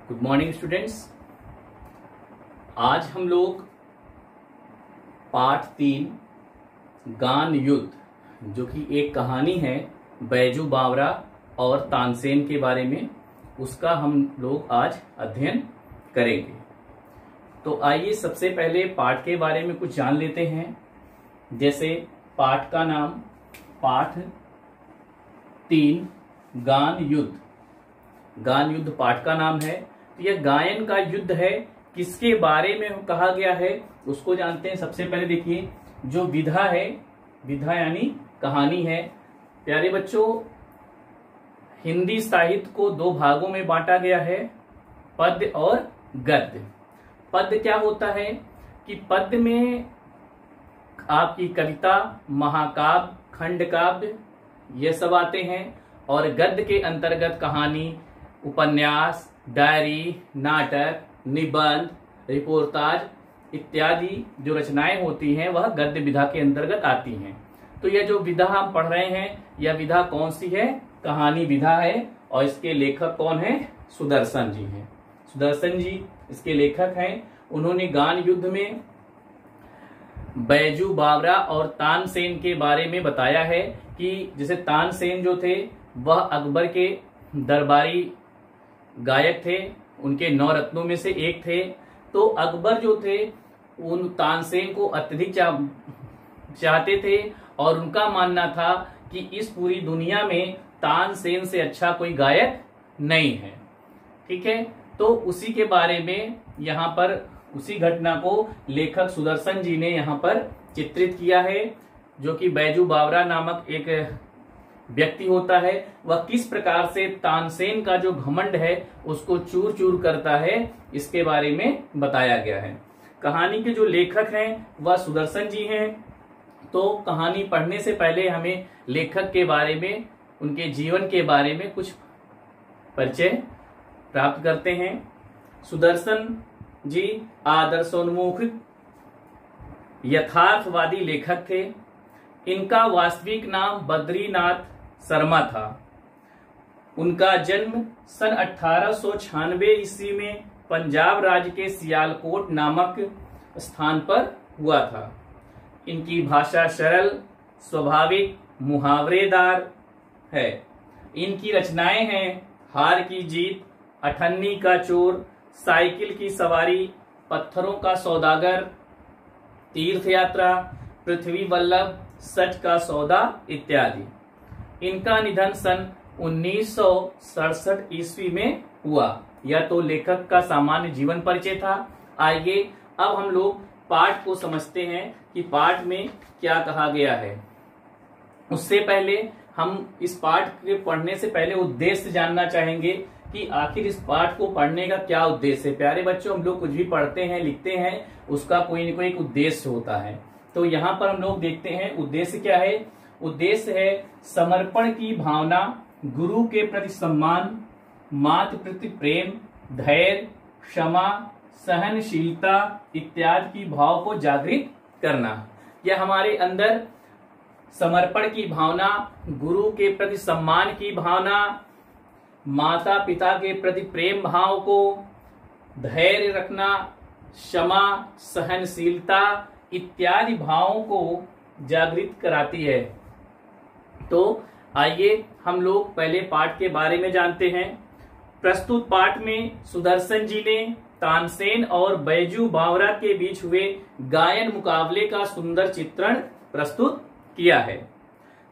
Good morning students. आज हम लोग पाठ 3 गान युद्ध जो कि एक कहानी है बैजू बावरा और तानसेन के बारे में, उसका हम लोग आज अध्ययन करेंगे। तो आइए सबसे पहले पाठ के बारे में कुछ जान लेते हैं। जैसे पाठ का नाम पाठ 3 गान युद्ध पाठ का नाम है। तो यह गायन का युद्ध है। किसके बारे में कहा गया है उसको जानते हैं। सबसे पहले देखिए, जो विधा है, विधा यानी कहानी है। प्यारे बच्चों, हिंदी साहित्य को 2 भागों में बांटा गया है, पद्य और गद्य। पद्य क्या होता है कि पद्य में आपकी कविता, महाकाव्य, खंड काव्य ये सब आते हैं, और गद्य के अंतर्गत कहानी, उपन्यास, डायरी, नाटक, निबंध, रिपोर्टाज इत्यादि जो रचनाएं होती हैं वह गद्य विधा के अंतर्गत आती हैं। तो यह जो विधा हम पढ़ रहे हैं, यह विधा कौन सी है? कहानी विधा है, और इसके लेखक कौन है? सुदर्शन जी हैं। सुदर्शन जी इसके लेखक हैं। उन्होंने गान युद्ध में बैजू बावरा और तानसेन के बारे में बताया है कि जैसे तानसेन जो थे वह अकबर के दरबारी गायक थे, उनके 9 रत्नों में से एक थे। तो अकबर जो थे उन तानसेन को अत्यधिक चाहते थे, और उनका मानना था कि इस पूरी दुनिया में तानसेन से अच्छा कोई गायक नहीं है। ठीक है, तो उसी के बारे में यहाँ पर उसी घटना को लेखक सुदर्शन जी ने यहाँ पर चित्रित किया है। जो कि बैजू बावरा नामक एक व्यक्ति होता है, वह किस प्रकार से तानसेन का जो घमंड है उसको चूर चूर करता है, इसके बारे में बताया गया है। कहानी के जो लेखक हैं वह सुदर्शन जी हैं। तो कहानी पढ़ने से पहले हमें लेखक के बारे में, उनके जीवन के बारे में कुछ परिचय प्राप्त करते हैं। सुदर्शन जी आदर्शोन्मुख यथार्थवादी लेखक थे। इनका वास्तविक नाम बद्रीनाथ शर्मा था। उनका जन्म सन 1896 ईस्वी में पंजाब राज्य के सियालकोट नामक स्थान पर हुआ था। इनकी भाषा सरल, स्वाभाविक, मुहावरेदार है। इनकी रचनाएं हैं हार की जीत, अठन्नी का चोर, साइकिल की सवारी, पत्थरों का सौदागर, तीर्थ यात्रा, पृथ्वी वल्लभ, सच का सौदा इत्यादि। इनका निधन सन 1967 ईस्वी में हुआ। यह तो लेखक का सामान्य जीवन परिचय था। आइए अब हम लोग पाठ को समझते हैं कि पाठ में क्या कहा गया है। उससे पहले हम इस पाठ के पढ़ने से पहले उद्देश्य जानना चाहेंगे कि आखिर इस पाठ को पढ़ने का क्या उद्देश्य है। प्यारे बच्चों, हम लोग कुछ भी पढ़ते हैं, लिखते हैं, उसका कोई न कोई एक उद्देश्य होता है। तो यहाँ पर हम लोग देखते हैं उद्देश्य क्या है। उद्देश्य है समर्पण की भावना, गुरु के प्रति सम्मान, मातृ प्रति प्रेम, धैर्य, क्षमा, सहनशीलता इत्यादि की भाव को जागृत करना। यह हमारे अंदर समर्पण की भावना, गुरु के प्रति सम्मान की भावना, माता पिता के प्रति प्रेम भाव को, धैर्य रखना, क्षमा, सहनशीलता इत्यादि भावों को जागृत कराती है। तो आइए हम लोग पहले पाठ के बारे में जानते हैं। प्रस्तुत पाठ में सुदर्शन जी ने तानसेन और बैजू बावरा के बीच हुए गायन मुकाबले का सुंदर चित्रण प्रस्तुत किया है।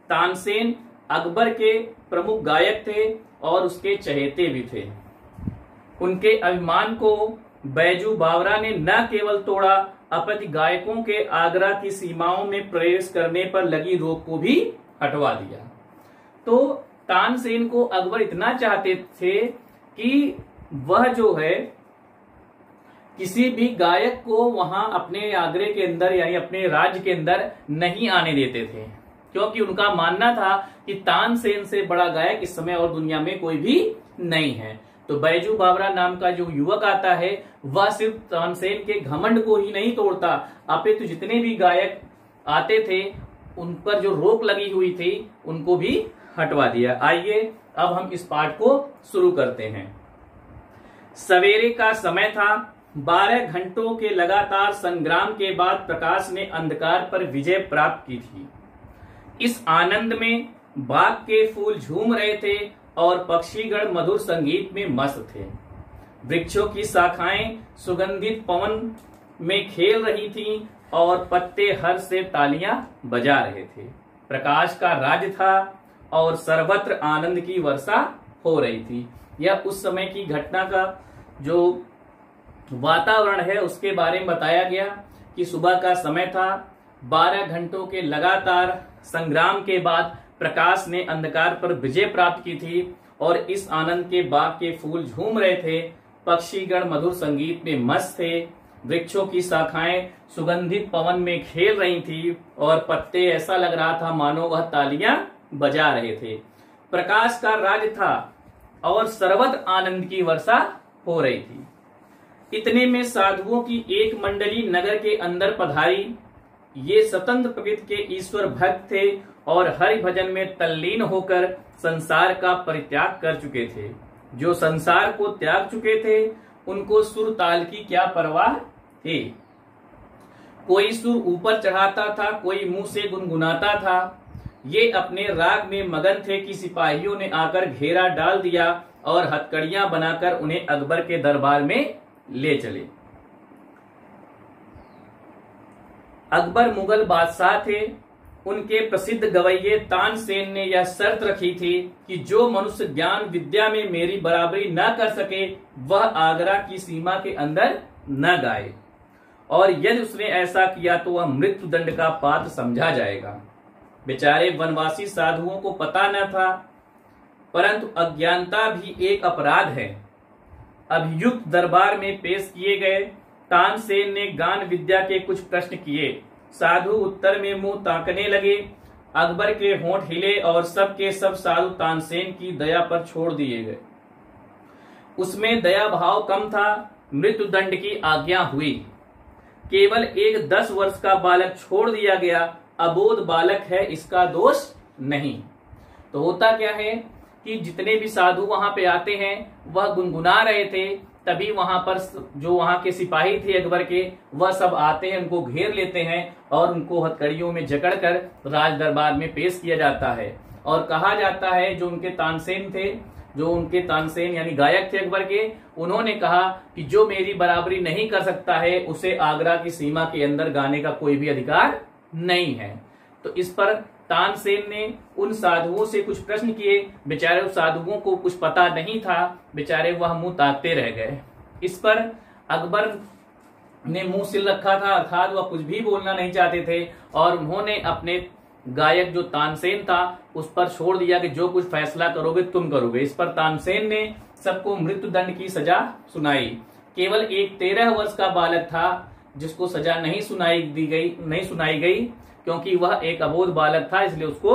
तानसेन अकबर के प्रमुख गायक थे और उसके चहेते भी थे। उनके अभिमान को बैजू बावरा ने न केवल तोड़ा, अपितु गायकों के आगरा की सीमाओं में प्रवेश करने पर लगी रोक को भी हटवा दिया। तो तानसेन को अकबर इतना चाहते थे कि वह जो है किसी भी गायक को वहां अपने आगरे के अंदर यानी अपने राज्य के अंदर नहीं आने देते थे, क्योंकि उनका मानना था कि तानसेन से बड़ा गायक इस समय और दुनिया में कोई भी नहीं है। तो बैजू बावरा नाम का जो युवक आता है वह सिर्फ तानसेन के घमंड को ही नहीं तोड़ता, अपितु जितने भी गायक आते थे उन पर जो रोक लगी हुई थी उनको भी हटवा दिया। आइए अब हम इस पाठ को शुरू करते हैं। सवेरे का समय था। 12 घंटों के लगातार संग्राम के बाद प्रकाश ने अंधकार पर विजय प्राप्त की थी। इस आनंद में बाग के फूल झूम रहे थे और पक्षीगण मधुर संगीत में मस्त थे। वृक्षों की शाखाएं सुगंधित पवन में खेल रही थीं और पत्ते हर्ष से तालियां बजा रहे थे। प्रकाश का राज्य था और सर्वत्र आनंद की वर्षा हो रही थी। यह उस समय की घटना का जो वातावरण है उसके बारे में बताया गया कि सुबह का समय था। 12 घंटों के लगातार संग्राम के बाद प्रकाश ने अंधकार पर विजय प्राप्त की थी और इस आनंद के बाग के फूल झूम रहे थे। पक्षीगण मधुर संगीत में मस्त थे। वृक्षों की शाखाएं सुगंधित पवन में खेल रही थी और पत्ते ऐसा लग रहा था मानो वह तालियां बजा रहे थे। प्रकाश का राज था और सर्वत्र आनंद की वर्षा हो रही थी। इतने में साधुओं की एक मंडली नगर के अंदर पधारी। ये स्वतंत्र प्रकृति के ईश्वर भक्त थे और हरि भजन में तल्लीन होकर संसार का परित्याग कर चुके थे। जो संसार को त्याग चुके थे उनको सुर ताल की क्या परवाह थी। कोई सुर ऊपर चढ़ाता था, कोई मुंह से गुनगुनाता था। ये अपने राग में मगन थे कि सिपाहियों ने आकर घेरा डाल दिया और हथकड़ियां बनाकर उन्हें अकबर के दरबार में ले चले। अकबर मुगल बादशाह थे। उनके प्रसिद्ध गवैये तानसेन ने यह शर्त रखी थी कि जो मनुष्य ज्ञान विद्या में मेरी बराबरी न कर सके वह आगरा की सीमा के अंदर न गाए, और यदि उसने ऐसा किया तो वह मृत्यु दंड का पात्र समझा जाएगा। बेचारे वनवासी साधुओं को पता न था, परंतु अज्ञानता भी एक अपराध है। अभियुक्त दरबार में पेश किए गए। तानसेन ने गान विद्या के कुछ प्रश्न किए। साधु उत्तर में मुंह ताकने लगे। अकबर के होंठ हिले और सब के सब साधु तानसेन की दया पर छोड़ दिए गए। उसमें दया भाव कम था। मृत्यु दंड की आज्ञा हुई। केवल एक 10 वर्ष का बालक छोड़ दिया गया। अबोध बालक है, इसका दोष नहीं। तो होता क्या है कि जितने भी साधु वहां पे आते हैं वह गुनगुना रहे थे। तभी वहां पर जो वहां के सिपाही थे अकबर के, वह सब आते हैं, उनको घेर लेते हैं और उनको हथकड़ियों में जकड़कर राज दरबार में पेश किया जाता है। और कहा जाता है जो उनके तानसेन थे, जो उनके तानसेन यानी गायक थे अकबर के, उन्होंने कहा कि जो मेरी बराबरी नहीं कर सकता है उसे आगरा की सीमा के अंदर गाने का कोई भी अधिकार नहीं है। तो इस पर तानसेन ने उन साधुओं से कुछ प्रश्न किए। बेचारे उस साधुओं को कुछ पता नहीं था, बेचारे वह मुंह ताकते रह गए। इस पर अकबर ने मुंह सिल रखा था, अर्थात वह कुछ भी बोलना नहीं चाहते थे और उन्होंने अपने गायक जो तानसेन था उस पर छोड़ दिया कि जो कुछ फैसला करोगे तुम करोगे। इस पर तानसेन ने सबको मृत्यु दंड की सजा सुनाई। केवल एक 13 वर्ष का बालक था जिसको सजा नहीं सुनाई गई क्योंकि वह एक अबोध बालक था, इसलिए उसको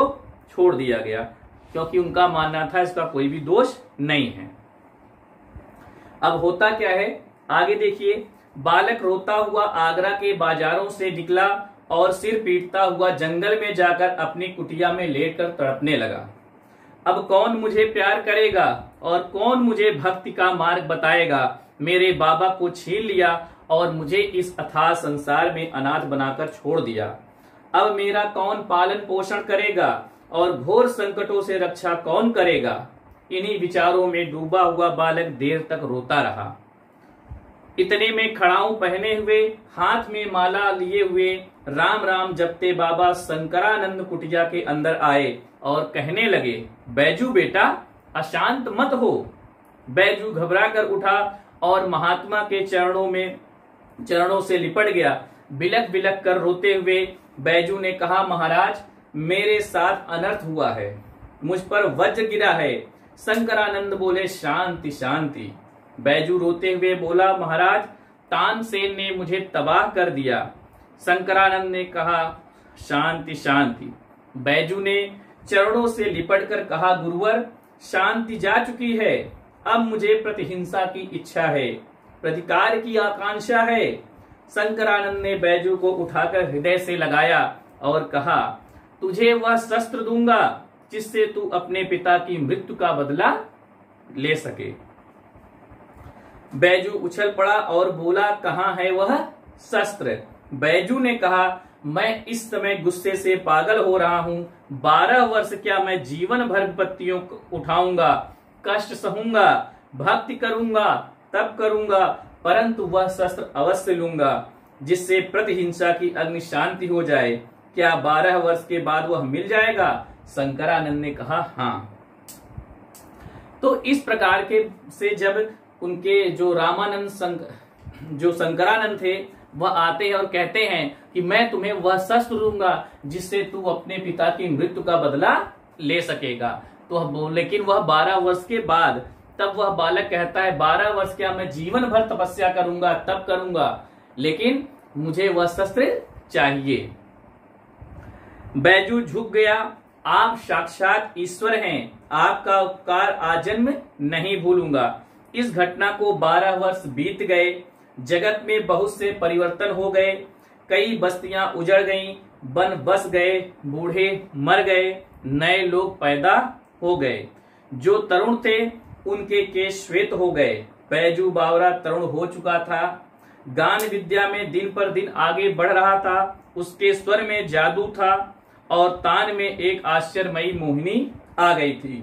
छोड़ दिया गया, क्योंकि उनका मानना था इसका कोई भी दोष नहीं है। अब होता क्या है आगे देखिए। बालक रोता हुआ आगरा के बाजारों से निकला और सिर पीटता हुआ जंगल में जाकर अपनी कुटिया में लेटकर तड़पने लगा। अब कौन मुझे प्यार करेगा और कौन मुझे भक्ति का मार्ग बताएगा। मेरे बाबा को छीन लिया और मुझे इस अथाह संसार में अनाथ बनाकर छोड़ दिया। अब मेरा कौन पालन पोषण करेगा और घोर संकटों से रक्षा कौन करेगा। इन्हीं विचारों में डूबा हुआ बालक देर तक रोता रहा। इतने में खड़ाऊ पहने हुए, हाथ में माला लिए हुए, राम राम जपते बाबा शंकरानंद कुटिया के अंदर आए और कहने लगे, बैजू बेटा अशांत मत हो। बैजू घबरा कर उठा और महात्मा के चरणों से लिपट गया। बिलक बिलक कर रोते हुए बैजू ने कहा, महाराज मेरे साथ अनर्थ हुआ है, मुझ पर वज्र गिरा है। शंकरानंद बोले, शांति शांति। बैजू रोते हुए बोला, महाराज तानसेन ने मुझे तबाह कर दिया। शंकरानंद ने कहा, शांति शांति। बैजू ने चरणों से लिपटकर कहा, गुरुवर शांति जा चुकी है, अब मुझे प्रतिहिंसा की इच्छा है, प्रतिकार की आकांक्षा है। शंकरानंद ने बैजू को उठाकर हृदय से लगाया और कहा, तुझे वह शस्त्र दूंगा जिससे तू अपने पिता की मृत्यु का बदला ले सके। बैजू उछल पड़ा और बोला, कहाँ है वह शस्त्र? बैजू ने कहा, मैं इस समय गुस्से से पागल हो रहा हूं। 12 वर्ष क्या मैं जीवन भर विपत्तियों को उठाऊंगा, कष्ट सहूंगा, भक्ति करूंगा, तप करूंगा, परंतु वह शस्त्र अवश्य लूंगा जिससे प्रतिहिंसा की अग्नि शांति हो जाए। क्या 12 वर्ष के बाद वह मिल जाएगा? शंकरानंद ने कहा, हाँ। तो इस प्रकार के से जब उनके जो जो शंकरानंद थे वह आते हैं और कहते हैं कि मैं तुम्हें वह शस्त्र दूंगा जिससे तू अपने पिता की मृत्यु का बदला ले सकेगा। तो लेकिन वह 12 वर्ष के बाद, तब वह बालक कहता है, 12 वर्ष क्या मैं जीवन भर तपस्या करूंगा, तप करूंगा, लेकिन मुझे वह शस्त्र चाहिए। बैजू झुक गया, आप साक्षात ईश्वर हैं, आपका उपकार आजन्म नहीं भूलूंगा। इस घटना को 12 वर्ष बीत गए, जगत में बहुत से परिवर्तन हो गए, कई बस्तियां उजड़ गईं, वन बस गए, बूढ़े मर गए, नए लोग पैदा हो गए। जो तरुण थे उनके केश श्वेत हो गए। बैजू बावरा तरुण हो चुका था, गान विद्या में दिन पर दिन आगे बढ़ रहा था, उसके स्वर में जादू था और तान में एक आश्चर्यमयी मोहिनी आ गई थी।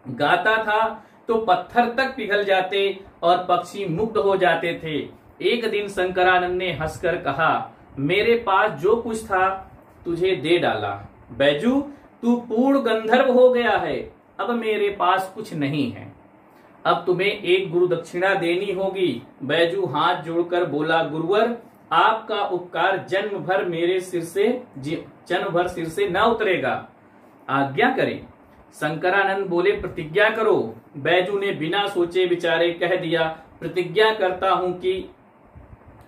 गाता था तो पत्थर तक पिघल जाते और पक्षी मुक्त हो जाते थे। एक दिन शंकरानंद ने हंसकर कहा, मेरे पास जो कुछ था तुझे दे डाला। बैजू, तू पूर्ण गंधर्व हो गया है, अब मेरे पास कुछ नहीं है, अब तुम्हें एक गुरु दक्षिणा देनी होगी। बैजू हाथ जोड़कर बोला, गुरुवर, आपका उपकार जन्म भर सिर से न उतरेगा, आज्ञा करें। शंकरानंद बोले, प्रतिज्ञा करो। बैजू ने बिना सोचे विचारे कह दिया, प्रतिज्ञा करता हूं कि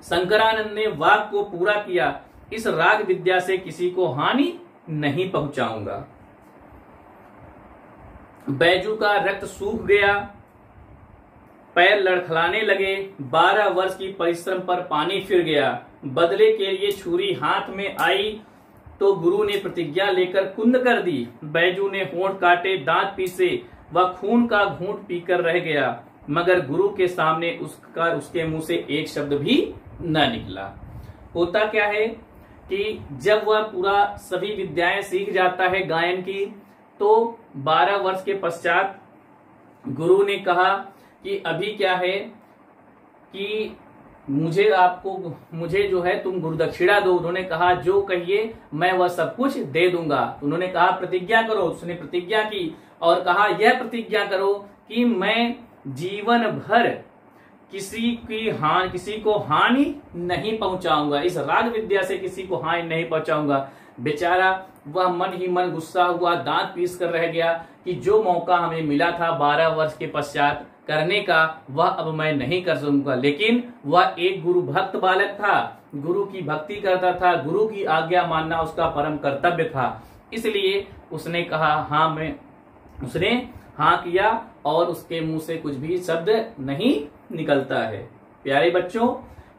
शंकरानंद ने वाक को पूरा किया, इस राग विद्या से किसी को हानि नहीं पहुंचाऊंगा। बैजू का रक्त सूख गया, पैर लड़खड़ाने लगे, 12 वर्ष की परिश्रम पर पानी फिर गया। बदले के लिए छुरी हाथ में आई तो गुरु ने प्रतिज्ञा लेकर कुंद कर दी। बैजू ने होंठ काटे, दांत पीसे, वह खून का घूंट पीकर रह गया, मगर गुरु के सामने उसके मुंह से एक शब्द भी न निकला। होता क्या है कि जब वह पूरा सभी विद्याएं सीख जाता है गायन की, तो 12 वर्ष के पश्चात गुरु ने कहा कि अभी क्या है कि मुझे जो है तुम गुरु दक्षिणा दो। उन्होंने कहा, जो कहिए मैं वह सब कुछ दे दूंगा। उन्होंने कहा, प्रतिज्ञा करो। उसने प्रतिज्ञा की और कहा, यह प्रतिज्ञा करो कि मैं जीवन भर किसी को हानि नहीं पहुंचाऊंगा, इस राग विद्या से किसी को हानि नहीं पहुंचाऊंगा। बेचारा वह मन ही मन गुस्सा हुआ, दांत पीस कर रह गया कि जो मौका हमें मिला था 12 वर्ष के पश्चात करने का, वह अब मैं नहीं कर सकूंगा। लेकिन वह एक गुरु भक्त बालक था, गुरु की भक्ति करता था, गुरु की आज्ञा मानना उसका परम कर्तव्य था। इसलिए उसने कहा उसने हाँ किया और उसके मुंह से कुछ भी शब्द नहीं निकलता है। प्यारे बच्चों,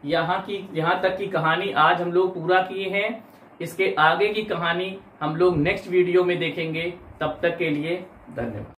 यहाँ तक की कहानी आज हम लोग पूरा किए हैं। इसके आगे की कहानी हम लोग नेक्स्ट वीडियो में देखेंगे। तब तक के लिए धन्यवाद।